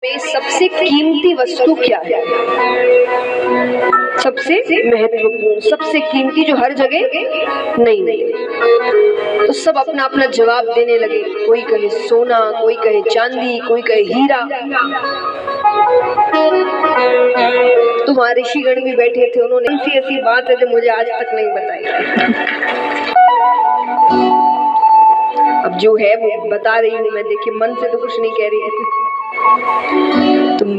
में सबसे कीमती वस्तु क्या है? सबसे महत्वपूर्ण, सबसे कीमती, जो हर जगह नहीं मिले। तो सब अपना अपना जवाब देने लगे। कोई कहे सोना, कोई कहे चांदी, कोई कहे हीरा। तो वहां ऋषिगण भी बैठे थे, उन्होंने ऐसी ऐसी बात है जो मुझे आज तक नहीं बताई। अब जो है वो बता रही हूँ मैं। देखिए, मन से तो कुछ नहीं कह रही है। तुम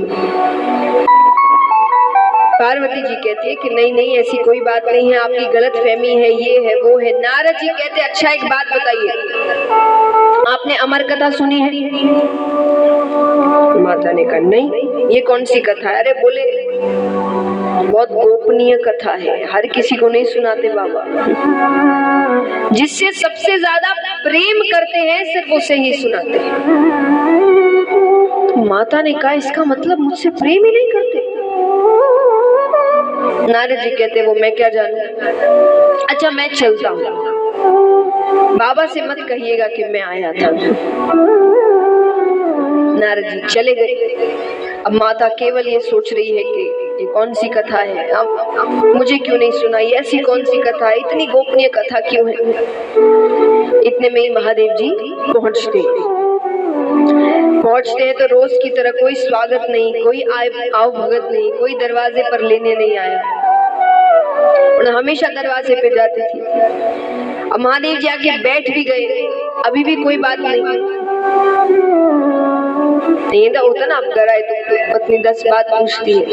पार्वती जी कहती है कि नहीं नहीं, ऐसी कोई बात नहीं है, आपकी गलत फहमी है, ये है वो है। नारद जी कहते अच्छा एक बात बताइए, आपने अमर कथा सुनी है? माता ने कहा नहीं, ये कौन सी कथा है? अरे बोले बहुत गोपनीय कथा है, हर किसी को नहीं सुनाते बाबा। जिससे सबसे ज्यादा प्रेम करते हैं सिर्फ उसे ही सुनाते हैं। तो माता ने कहा इसका मतलब मुझसे प्रेम ही नहीं करते? नारद जी कहते वो मैं क्या जानूं। अच्छा मैं चलता हूँ, बाबा से मत कहिएगा कि मैं आया था। नारद जी चले गए। अब माता केवल ये सोच रही है कि ये कौन सी कथा है, अब मुझे क्यों नहीं सुनाई, ऐसी कौन सी कथा है, इतनी गोपनीय कथा क्यों है। इतने में ही महादेव जी पहुंचते हैं तो रोज की तरह कोई स्वागत नहीं, कोई आओ भगत नहीं, कोई दरवाजे पर लेने नहीं आया। हमेशा दरवाजे पे जाती थी। अब महादेव जी आके बैठ भी गए, अभी भी कोई बात नहीं। ये तो होता ना, आप घर आए तो पत्नी 10 बात पूछती है,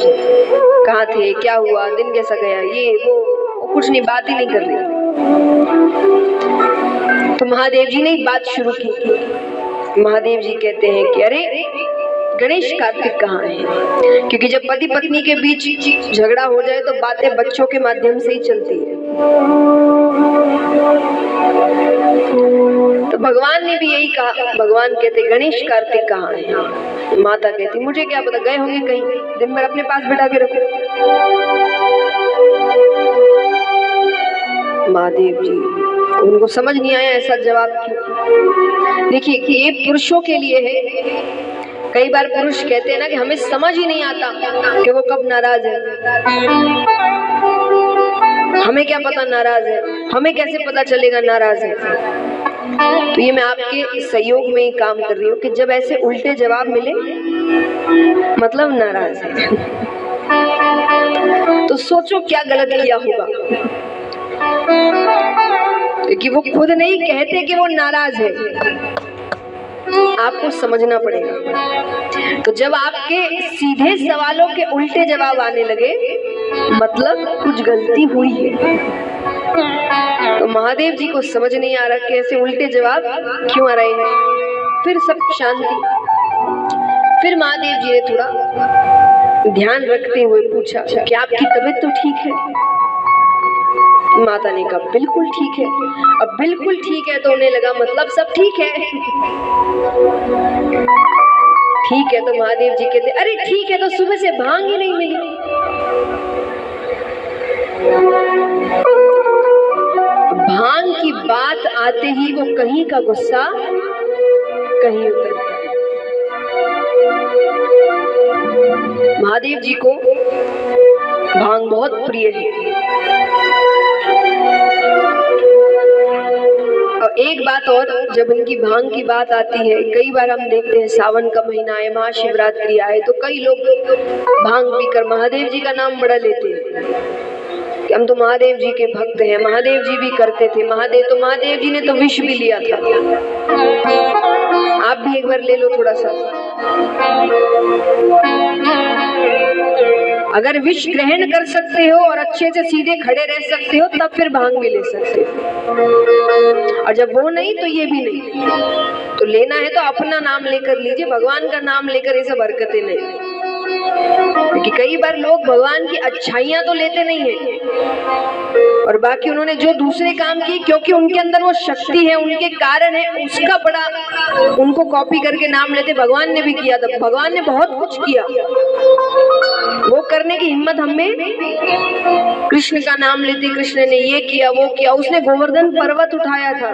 कहाँ थे, क्या हुआ, दिन कैसा गया, ये वो कुछ नहीं, बात ही नहीं कर रही। तो महादेव जी ने एक बात शुरू की। महादेव जी कहते हैं कि अरे गणेश कार्तिक कहाँ है? क्योंकि जब पति पत्नी के बीच झगड़ा हो जाए तो बातें बच्चों के माध्यम से ही चलती है। तो भगवान ने भी यही कहा। भगवान कहते गणेश कार्तिक कहाँ है? माता कहती मुझे क्या पता, गए होंगे कहीं, दिन भर अपने पास बिठा के रखो। महादेव जी उनको समझ नहीं आया ऐसा जवाब क्यों। देखिए कि ये पुरुषों के लिए है। कई बार पुरुष कहते हैं ना कि हमें समझ ही नहीं आता कि वो कब नाराज है। हमें क्या पता नाराज है, हमें कैसे पता चलेगा नाराज है। तो ये मैं आपके सहयोग में ही काम कर रही हूँ कि जब ऐसे उल्टे जवाब मिले मतलब नाराज है। तो सोचो क्या गलत किया होगा, क्योंकि वो खुद नहीं कहते कि वो नाराज है, आपको समझना पड़ेगा। तो जब आपके सीधे सवालों के उल्टे जवाब आने लगे मतलब कुछ गलती हुई है। तो महादेव जी को समझ नहीं आ रहा कि ऐसे उल्टे जवाब क्यों आ रहे हैं। फिर सब शांति। फिर महादेव जी ने थोड़ा ध्यान रखते हुए पूछा कि आपकी तबीयत तो ठीक है? माता ने कहा बिल्कुल ठीक है। अब बिल्कुल ठीक है तो उन्हें लगा मतलब सब ठीक है। ठीक है तो महादेव जी कहते अरे ठीक है तो सुबह से भांग ही नहीं मिली। भांग की बात आते ही वो कहीं का गुस्सा कहीं उतरता है। महादेव जी को भांग बहुत प्रिय है। और एक बात और, जब इनकी भांग की बात आती है, कई बार हम देखते हैं सावन का महीना है, महाशिवरात्रि आए तो कई लोग भांग पीकर महादेव जी का नाम बड़ा लेते हैं कि हम तो महादेव जी के भक्त हैं, महादेव जी भी करते थे। महादेव जी ने तो विष भी लिया था। आप भी एक बार ले लो थोड़ा सा। अगर विष ग्रहण कर सकते हो और अच्छे से सीधे खड़े रह सकते हो तब फिर भांग भी ले सकते हो। और जब वो नहीं तो ये भी नहीं। तो लेना है तो अपना नाम लेकर लीजिए, भगवान का नाम लेकर ये सब हरकतें नहीं। क्योंकि कई बार लोग भगवान की अच्छाइयां तो लेते नहीं है और बाकी उन्होंने जो दूसरे काम किए क्योंकि उनके अंदर वो शक्ति है, उनके कारण है, उसका बड़ा उनको कॉपी करके नाम लेते। भगवान ने भी किया था, भगवान ने बहुत कुछ किया, वो करने की हिम्मत हमें। कृष्ण का नाम लेते, कृष्ण ने ये किया वो किया, उसने गोवर्धन पर्वत उठाया था।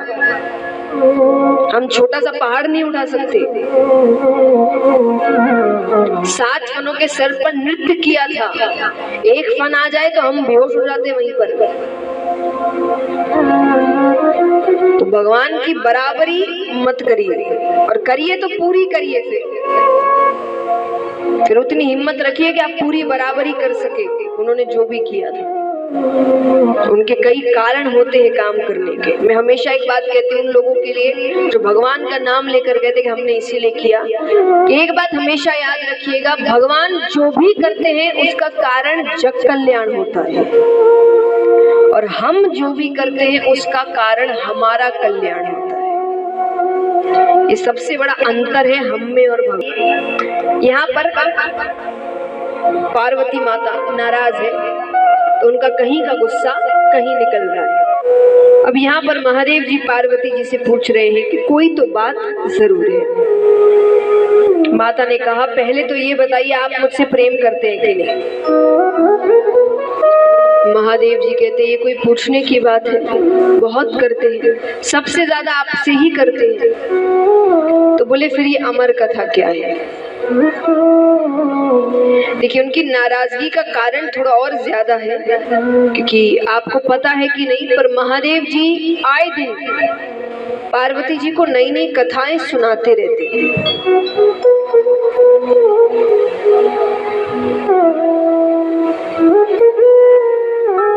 हम छोटा सा पहाड़ नहीं उठा सकते। 7 फनों के सर पर नृत्य किया था। एक फन आ जाए तो हम बेहोश हो जाते वहीं पर। तो भगवान की बराबरी मत करिए, और करिए तो पूरी करिए। फिर उतनी हिम्मत रखिए कि आप पूरी बराबरी कर सके। उन्होंने जो भी किया था, उनके कई कारण होते हैं काम करने के। मैं हमेशा एक बात कहती हूँ उन लोगों के लिए जो भगवान का नाम लेकर कहते कि हमने इसीलिए किया, कि एक बात हमेशा याद रखिएगा, भगवान जो भी करते हैं उसका कारण जग कल्याण होता है, और हम जो भी करते हैं उसका कारण हमारा कल्याण होता है। ये सबसे बड़ा अंतर है हम में और भगवान। यहाँ पर पार्वती माता नाराज है तो उनका कहीं का गुस्सा कहीं निकल रहा है। अब यहाँ पर महादेव जी पार्वती जी से पूछ रहे हैं कि कोई तो बात जरूर है। माता ने कहा पहले तो ये बताइए आप मुझसे प्रेम करते हैं कि नहीं। महादेव जी कहते ये कोई पूछने की बात है, बहुत करते हैं, सबसे ज्यादा आपसे ही करते हैं। तो बोले फिर ये अमर कथा क्या है। देखिए उनकी नाराजगी का कारण थोड़ा और ज्यादा है, क्योंकि आपको पता है कि नहीं, पर महादेव जी आए दिन पार्वती जी को नई नई कथाएं सुनाते रहते हैं।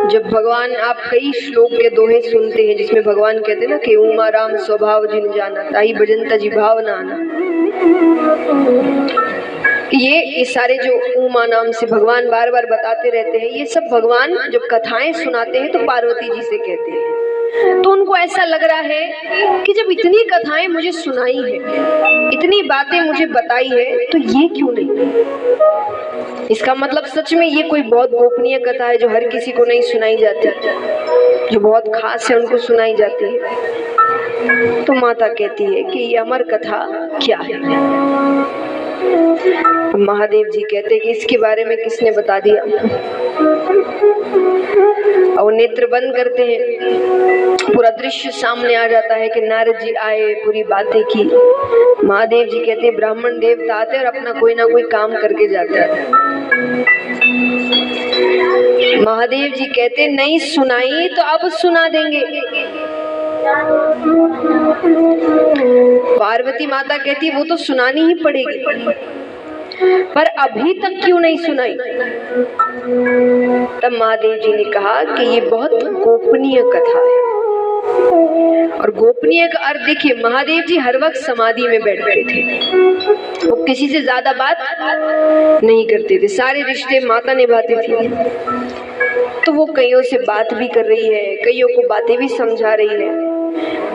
जब भगवान, आप कई श्लोक के दोहे सुनते हैं जिसमें भगवान कहते हैं ना कि उमा राम स्वभाव जिन जाना ताई भजन तजी भावना आना। ये सारे जो उमा नाम से भगवान बार बार बताते रहते हैं, ये सब भगवान जब कथाएं सुनाते हैं तो पार्वती जी से कहते हैं। तो उनको ऐसा लग रहा है कि जब इतनी कथाएं मुझे सुनाई है, इतनी बातें मुझे बताई है, तो ये क्यों नहीं। इसका मतलब सच में ये कोई बहुत गोपनीय कथा है जो हर किसी को नहीं सुनाई जाती, जो बहुत खास है उनको सुनाई जाती है। तो माता कहती है कि ये अमर कथा क्या है। तो महादेव जी कहते हैं कि इसके बारे में किसने बता दिया। और नेत्र बंद करते हैं, पूरा दृश्य सामने आ जाता है कि नारद जी आए, पूरी बातें की। महादेव जी कहते हैं ब्राह्मण देवता आते और अपना कोई ना कोई काम करके जाते हैं। महादेव जी कहते नहीं सुनाई तो अब सुना देंगे। पार्वती माता कहती वो तो सुनानी ही पड़ेगी, पर अभी तक क्यों नहीं सुनाई। तब महादेव जी ने कहा कि ये बहुत गोपनीय कथा है। और गोपनीय का अर्थ देखिए, महादेव जी हर वक्त समाधि में बैठते थे, वो किसी से ज्यादा बात नहीं करते थे, सारे रिश्ते माता निभाती थी। तो वो कईयों से बात भी कर रही है, कईयों को बातें भी समझा रही है।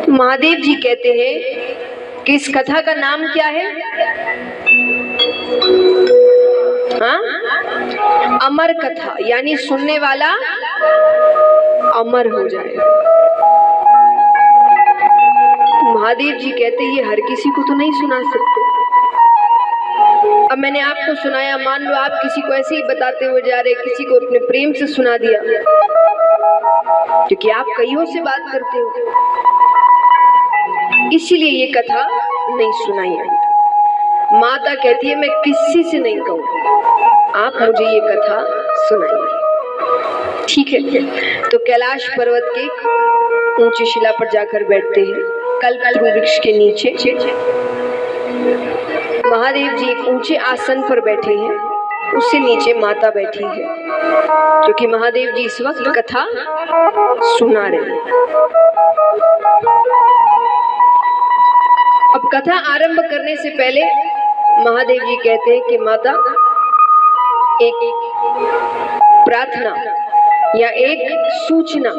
तो महादेव जी कहते हैं कि इस कथा का नाम क्या है। हाँ, अमर कथा, यानी सुनने वाला अमर हो जाए। महादेव जी कहते ये हर किसी को तो नहीं सुना सकते। अब मैंने आपको सुनाया, मान लो आप किसी को ऐसे ही बताते हुए जा रहे, किसी को अपने प्रेम से सुना दिया, क्योंकि आप कईयों से बात करते हो, इसीलिए ये कथा नहीं सुनाई। माता कहती है मैं किसी से नहीं कहूंगी, आप मुझे ये कथा सुनाइए। ठीक है। तो कैलाश पर्वत के ऊंची शिला पर जाकर बैठते हैं, कल्पतरु वृक्ष के नीचे। महादेव जी एक ऊंचे आसन पर बैठे हैं, उससे नीचे माता बैठी है, क्योंकि महादेव जी इस वक्त कथा सुना रहे हैं। अब कथा आरंभ करने से पहले महादेव जी कहते हैं कि माता एक प्रार्थना या एक सूचना,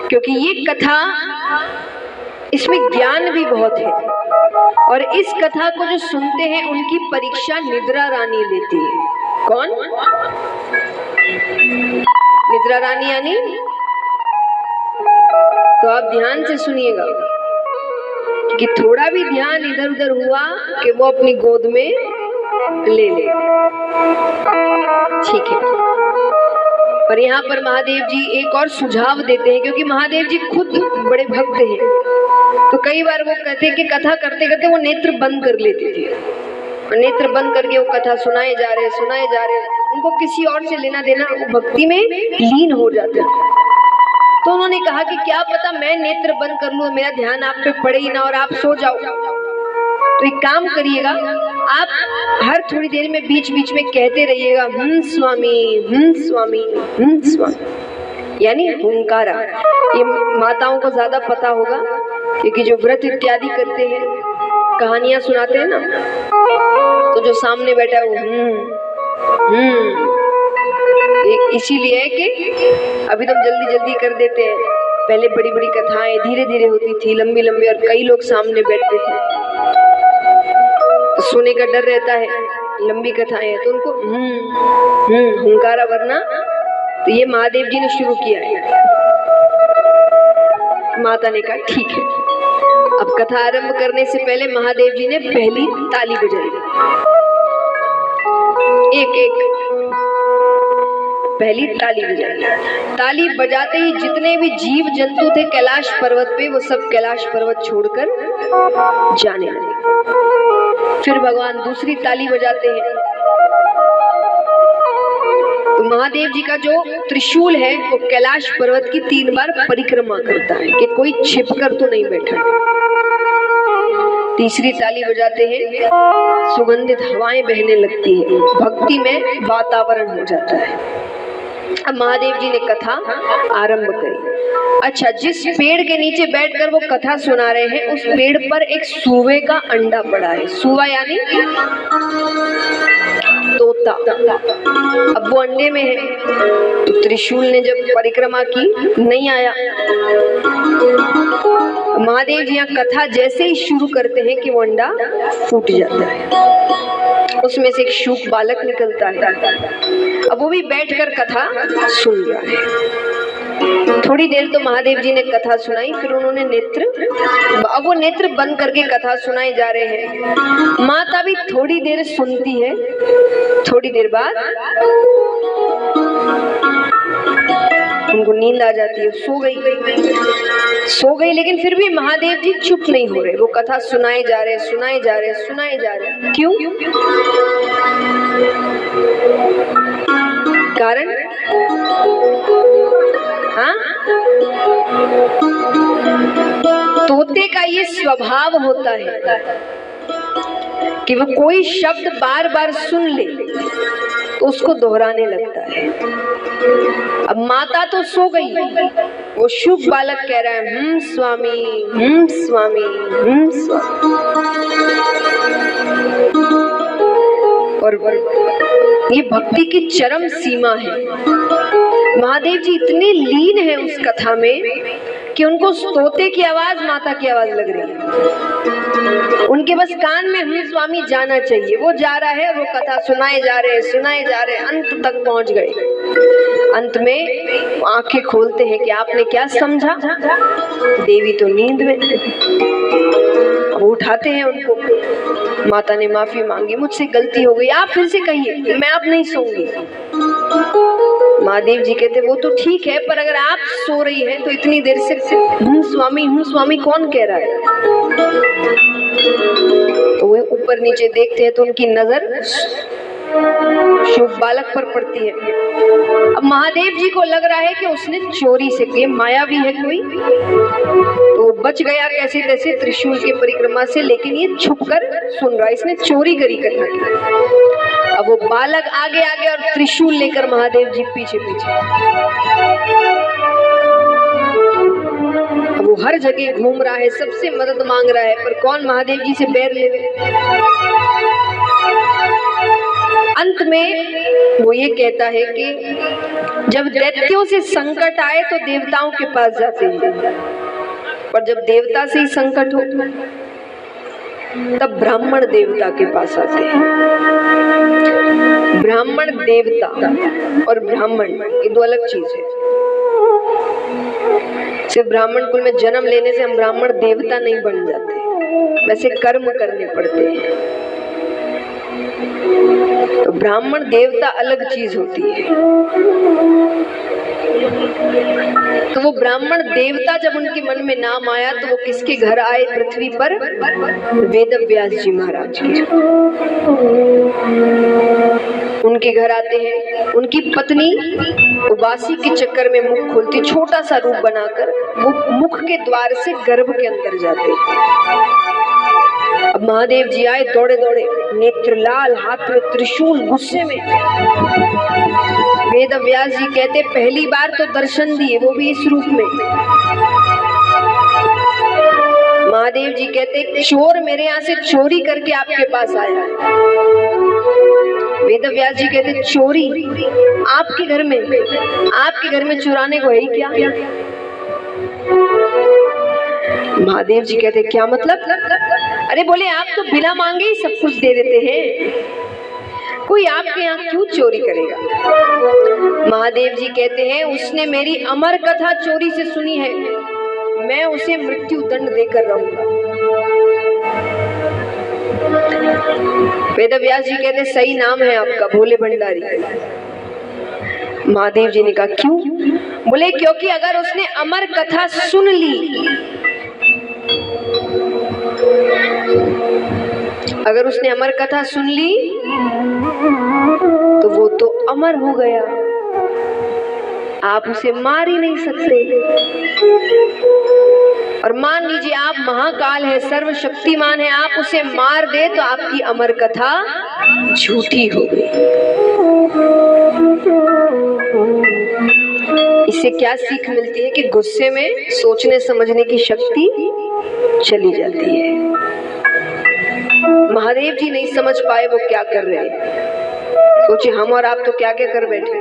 क्योंकि ये कथा, इसमें ज्ञान भी बहुत है, और इस कथा को जो सुनते हैं उनकी परीक्षा निद्रा रानी लेती है। कौन? निद्रा रानी यानी, तो आप ध्यान से सुनिएगा, कि थोड़ा भी ध्यान इधर उधर हुआ कि वो अपनी गोद में ले ले। ठीक है। पर यहाँ पर महादेव जी एक और सुझाव देते हैं, क्योंकि महादेव जी खुद बड़े भक्त हैं, तो कई बार वो कहते हैं कि कथा करते करते वो नेत्र बंद कर लेते थे। नेत्र बंद करके वो कथा सुनाए जा रहे, उनको किसी और से लेना देना, वो भक्ति में लीन हो जाते हैं। तो उन्होंने कहा कि क्या पता मैं नेत्र बंद कर लूं, मेरा ध्यान आप पे पड़े ही ना और आप सो जाओ। तो एक काम करिएगा, आप हर थोड़ी देर में बीच बीच में कहते रहिएगा स्वामी, स्वामी, स्वामी, यानी हुंकारा। ये माताओं को ज्यादा पता होगा, क्योंकि जो व्रत इत्यादि करते हैं, कहानियां सुनाते हैं ना, तो जो सामने बैठा है वो इसीलिए है कि अभी तो हम जल्दी जल्दी कर देते हैं। पहले बड़ी बड़ी कथाएं धीरे धीरे होती थी, लंबी लंबी, और कई लोग सामने बैठते थे, तो सोने का डर रहता है। लंबी कथाएं हैं तो उनको हुंकारा, वरना तो ये महादेव जी ने शुरू किया है। माता ने कहा ठीक है। अब कथा आरंभ करने से पहले महादेव जी ने पहली ताली बजाई। एक एक पहली ताली बजाई। ताली बजाते ही जितने भी जीव जंतु थे कैलाश पर्वत पे, वो सब कैलाश पर्वत छोड़कर जाने लगे। फिर भगवान दूसरी ताली बजाते हैं, तो महादेव जी का जो त्रिशूल है वो कैलाश पर्वत की 3 बार परिक्रमा करता है कि कोई छिपकर तो नहीं बैठा। तीसरी ताली बजाते हैं, सुगंधित हवाएं बहने लगती है, भक्ति में वातावरण हो जाता है। अब महादेव जी ने कथा आरंभ करी। अच्छा, जिस पेड़ के नीचे बैठकर वो कथा सुना रहे हैं, उस पेड़ पर एक सूवे का अंडा पड़ा है। सूवा यानी तोता। अब वो अंडे में है, तो त्रिशूल ने जब परिक्रमा की नहीं आया। महादेव जी यहाँ कथा जैसे ही शुरू करते हैं कि वो अंडा फूट जाता है, उसमें से एक शूक बालक निकलता है। अब वो भी बैठकर कथा सुन रहा है। थोड़ी देर तो महादेव जी ने कथा सुनाई, फिर उन्होंने अब वो नेत्र बंद करके कथा सुनाई जा रहे हैं। माता भी थोड़ी देर सुनती है, थोड़ी देर बाद उनको नींद आ जाती है, सो गई। लेकिन फिर भी महादेव जी चुप नहीं हो रहे, वो कथा सुनाए जा रहे। क्यों? कारण? हाँ, तोते का ये स्वभाव होता है कि वो कोई शब्द बार बार सुन ले तो उसको दोहराने लगता है। अब माता तो सो गई, वो शुभ बालक कह रहा है स्वामी, स्वामी, स्वामी। और ये भक्ति की चरम सीमा है। महादेव जी इतने लीन है उस कथा में कि उनको तोते की आवाज माता की आवाज लग रही है। उनके बस कान में स्वामी जाना चाहिए। वो जा रहा है, वो कथा सुनाए जा रहे, अंत तक पहुंच गए। अंत में आंखें खोलते हैं कि आपने क्या समझा? देवी तो नींद में। वो उठाते हैं उनको। माता ने माफी मांगी, मुझसे गलती हो गई, आप फिर से कहिए, मैं अब नहीं सोऊंगी। महादेव जी कहते वो तो ठीक है, पर अगर आप सो रही हैं तो इतनी देर से हूँ स्वामी कौन कह रहा है? तो वो ऊपर नीचे देखते हैं तो उनकी नजर शुभ बालक पर पड़ती है। अब महादेव जी को लग रहा है कि उसने चोरी से की, माया भी है कोई, तो बच गया कैसे तैसे त्रिशूल के परिक्रमा से, लेकिन ये छुपकर सुन रहा है, इसने चोरी करी कथा की। अब वो बालक आगे और त्रिशूल लेकर महादेव जी पीछे। अब वो हर जगह घूम रहा है, सबसे मदद मांग रहा है, पर कौन महादेव जी से बैर लेवे। अंत में वो ये कहता है कि जब दैत्यों से संकट आए तो देवताओं के पास जाते हैं, पर जब देवता से ही संकट हो तब ब्राह्मण देवता के पास आते हैं। ब्राह्मण देवता और ब्राह्मण ये दो अलग चीज है। सिर्फ ब्राह्मण कुल में जन्म लेने से हम ब्राह्मण देवता नहीं बन जाते, वैसे कर्म करने पड़ते हैं। तो ब्राह्मण देवता अलग चीज होती है। तो वो ब्राह्मण देवता जब उनके मन में नाम आया तो वो किसके घर आए पृथ्वी पर? वेदव्यास जी महाराज के। उनके घर आते हैं, उनकी पत्नी उबासी के चक्कर में मुख खोलती, छोटा सा रूप बनाकर वो मुख के द्वार से गर्भ के अंदर जाते हैं। अब महादेव जी आए दौड़े दौड़े, नेत्र लाल, हाथ में त्रिशूल, गुस्से में। वेदव्यास जी कहते पहली बार तो दर्शन दिए, वो भी इस रूप में। महादेव जी कहते चोर मेरे यहाँ से चोरी करके आपके पास आया है। वेदव्यास जी कहते चोरी आपके घर में? आपके घर में चुराने को है ही क्या? महादेव जी कहते क्या मतलब? अरे बोले आप तो बिना मांगे ही सब कुछ दे देते हैं, कोई आपके यहाँ क्यों चोरी करेगा? महादेव जी कहते हैं उसने मेरी अमर कथा चोरी से सुनी है, मैं उसे मृत्यु दंड देकर रहूंगा। वेदव्यास जी कहते सही नाम है आपका, भोले भंडारी। महादेव जी ने कहा क्यों? बोले क्योंकि अगर उसने अमर कथा सुन ली, अगर उसने अमर कथा सुन ली तो वो तो अमर हो गया, आप उसे मार ही नहीं सकते। और मान लीजिए आप महाकाल है, सर्वशक्तिमान है, आप उसे मार दे तो आपकी अमर कथा झूठी हो गई। इससे क्या सीख मिलती है कि गुस्से में सोचने समझने की शक्ति चली जाती है। महादेव जी नहीं समझ पाए वो क्या कर रहे हैं। सोचिए हम और आप तो क्या क्या कर बैठे।